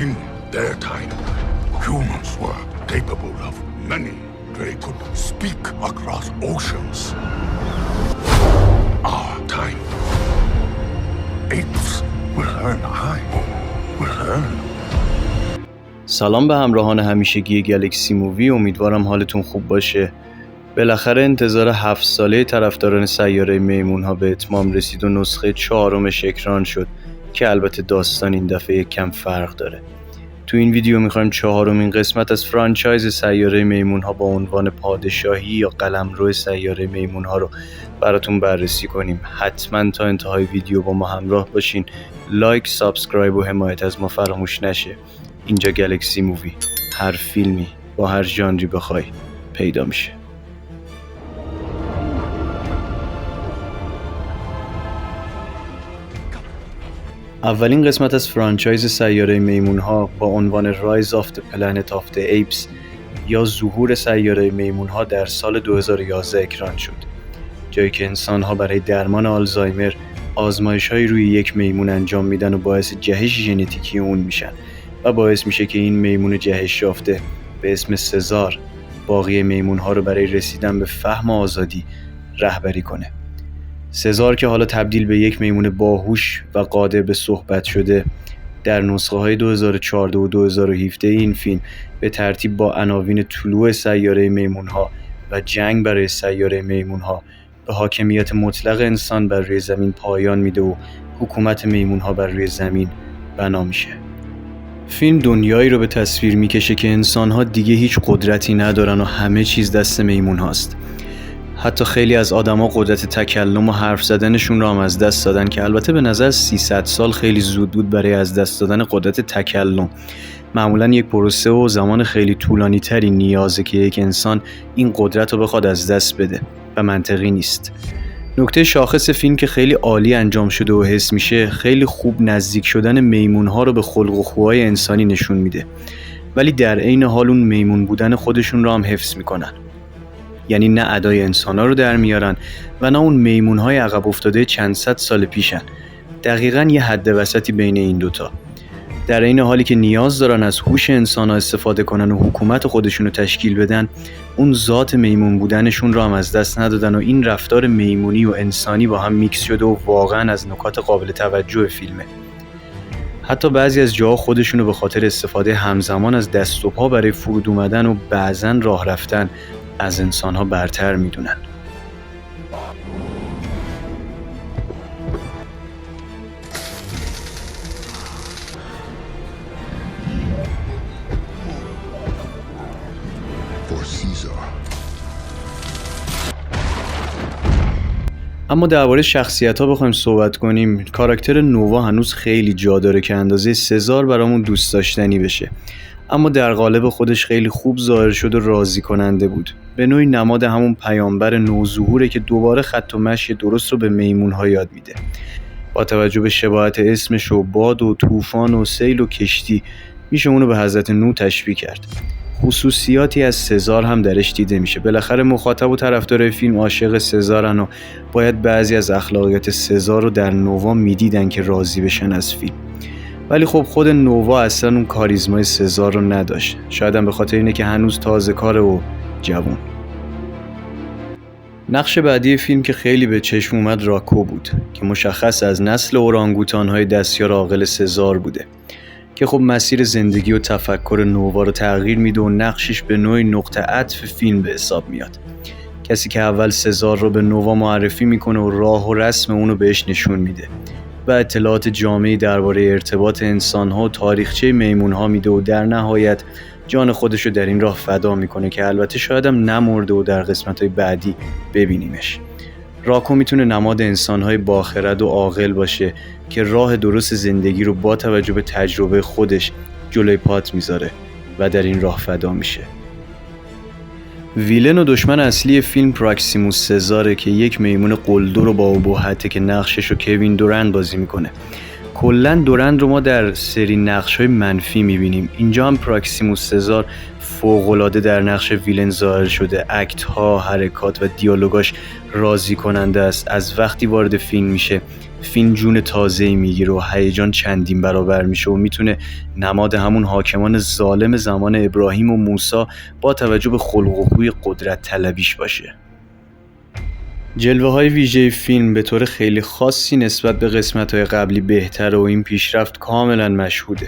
In their time, humans were capable of many. They could speak across oceans. Our time. Apes will learn. I will learn. سلام به همراهان همیشگی گلکسی مووی، امیدوارم حالتون خوب باشه. بالاخره انتظار 7 ساله طرفداران سیاره میمون‌ها به اتمام رسید و نسخه 4مش اکران شد که البته داستان این دفعه یک کم فرق داره. تو این ویدیو میخوایم 4مین قسمت از فرانچایز سیاره میمون‌ها با عنوان پادشاهی یا قلمرو سیاره میمون‌ها رو براتون بررسی کنیم. حتما تا انتهای ویدیو با ما همراه باشین. لایک، سابسکرایب و حمایت از ما فراموش نشه. اینجا گلکسی مووی، هر فیلمی با هر ژانری بخوای پیدا میشه. اولین قسمت از فرانچایز سیاره میمون‌ها با عنوان Rise of the Planet of the Apes یا ظهور سیاره میمون‌ها در سال 2011 اکران شد. جایی که انسان‌ها برای درمان آلزایمر آزمایش‌هایی روی یک میمون انجام میدن و باعث جهش ژنتیکی اون میشن و باعث میشه که این میمون جهش یافته به اسم سزار باقی میمون‌ها رو برای رسیدن به فهم آزادی رهبری کنه. سزار که حالا تبدیل به یک میمون باهوش و قادر به صحبت شده، در نسخه‌های 2014 و 2017 این فیلم به ترتیب با عناوین طلوع سیاره میمون‌ها و جنگ برای سیاره میمون‌ها به حاکمیت مطلق انسان بر روی زمین پایان میده و حکومت میمون‌ها بر روی زمین بنا میشه. فیلم دنیایی رو به تصویر میکشه که انسان‌ها دیگه هیچ قدرتی ندارن و همه چیز دست میمون هاست. حتی خیلی از آدما قدرت تکلم و حرف زدنشون رو هم از دست دادن که البته به نظر 300 سال خیلی زود بود برای از دست دادن قدرت تکلم. معمولا یک پروسه و زمان خیلی طولانی تری نیازه که یک انسان این قدرت رو بخواد از دست بده و منطقی نیست. نکته شاخص فیلم که خیلی عالی انجام شده و حس میشه، خیلی خوب نزدیک شدن میمون‌ها رو به خلق و خوهای انسانی نشون میده، ولی در عین حال اون میمون بودن خودشون رو هم حفظ میکنن. یعنی نه ادای انسان‌ها رو در میارن و نه اون میمون‌های عقب افتاده چند صد سال پیشن. دقیقاً یه حد وسطی بین این دوتا. در این حالی که نیاز دارن از هوش انسان‌ها استفاده کنن و حکومت خودشون رو تشکیل بدن، اون ذات میمون بودنشون رو هم از دست ندادن و این رفتار میمونی و انسانی با هم میکس شده و واقعاً از نکات قابل توجه فیلمه. حتی بعضی از جاها خودشون رو به خاطر استفاده همزمان از دست و پا برای فرود اومدن و بعضاً راه رفتن از انسان‌ها برتر میدونن. اما درباره شخصیت‌ها بخوایم صحبت کنیم، کاراکتر نووا هنوز خیلی جا داره که اندازه سزار برامون دوست داشتنی بشه، اما در قالب خودش خیلی خوب ظاهر شد و راضی کننده بود. به نوعی نماد همون پیامبر نوظهوره که دوباره خط و مشی درست رو به میمون‌ها یاد میده. با توجه به شباهت اسمش و باد و طوفان و سیل و کشتی میشه اونو به حضرت نوح تشبیه کرد. خصوصیاتی از سزار هم درش دیده میشه. بالاخره مخاطب و طرفدار فیلم عاشق سزارن و باید بعضی از اخلاقیات سزار رو در نووا میدیدن که راضی بشن از فیلم. ولی خب خود نووا اصلا اون کاریزمای سزار رو نداشت. شاید هم به خاطر اینه که هنوز تازه کاره و جوان. نقش بعدی فیلم که خیلی به چشم اومد راکو بود که مشخص از نسل اورانگوتان‌های دستیار عاقل سزار بوده که خب مسیر زندگی و تفکر نووا رو تغییر میده و نقشش به نوعی نقطه عطف فیلم به حساب میاد. کسی که اول سزار رو به نووا معرفی میکنه و راه و رسم اونو بهش نشون میده و اطلاعات جامعی درباره ارتباط انسان‌ها و تاریخچه میمون‌ها میده و در نهایت جان خودش رو در این راه فدا میکنه که البته شاید هم نمرده و در قسمت‌های بعدی ببینیمش. راکو میتونه نماد انسان‌های باخرد و عاقل باشه که راه درست زندگی رو با توجه به تجربه خودش جلوی پات میذاره و در این راه فدا میشه. ویلن و دشمن اصلی فیلم پراکسیموس سزاره که یک میمون قلدر و با ابهته که نقشش رو کوین دورند بازی میکنه. کلاً دورند رو ما در سری نقش‌های منفی میبینیم. اینجا هم پراکسیموس سزار فوق‌العاده در نقش ویلن ظاهر شده. اکت‌ها، حرکات و دیالوگاش راضی کننده است. از وقتی وارد فیلم میشه، فیلم جون تازه‌ای میگیره و هیجان چندین برابر میشه و میتونه نماد همون حاکمان ظالم زمان ابراهیم و موسی با توجه به خلق و خوی قدرت طلبیش باشه. جلوه‌های ویژه فیلم به طور خیلی خاصی نسبت به قسمت‌های قبلی بهتره و این پیشرفت کاملا مشهوده.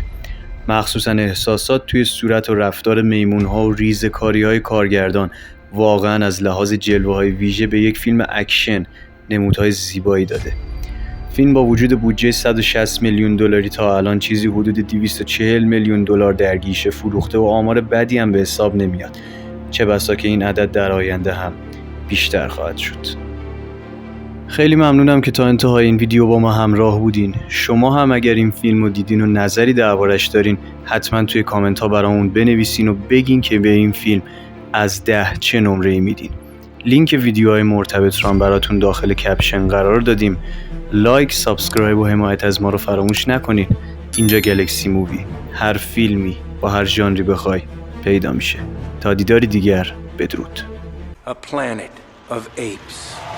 مخصوصا احساسات توی صورت و رفتار میمون‌ها و ریزه‌کاری‌های کارگردان واقعا از لحاظ جلوه‌های ویژه به یک فیلم اکشن نمودهای زیبایی داده. فیلم با وجود بودجه 160 میلیون دلاری تا الان چیزی حدود 240 میلیون دلار در گیشه فروخته و آمار بدی هم به حساب نمیاد. چه بسا که این عدد در آینده هم بیشتر خواهد شد. خیلی ممنونم که تا انتهای این ویدیو با ما همراه بودین. شما هم اگر این فیلم رو دیدین و نظری دربارش دارین حتما توی کامنت ها برامون بنویسین و بگین که به این فیلم از 10 چه نمره‌ای میدین. لینک ویدیوهای مرتبط رو هم براتون داخل کپشن قرار دادیم. لایک، سابسکرایب و حمایت از ما رو فراموش نکنین. اینجا گلکسی مووی، هر فیلمی با هر ژانری بخوای پیدا میشه. تا دیداری دیگر، بدرود. A planet of apes.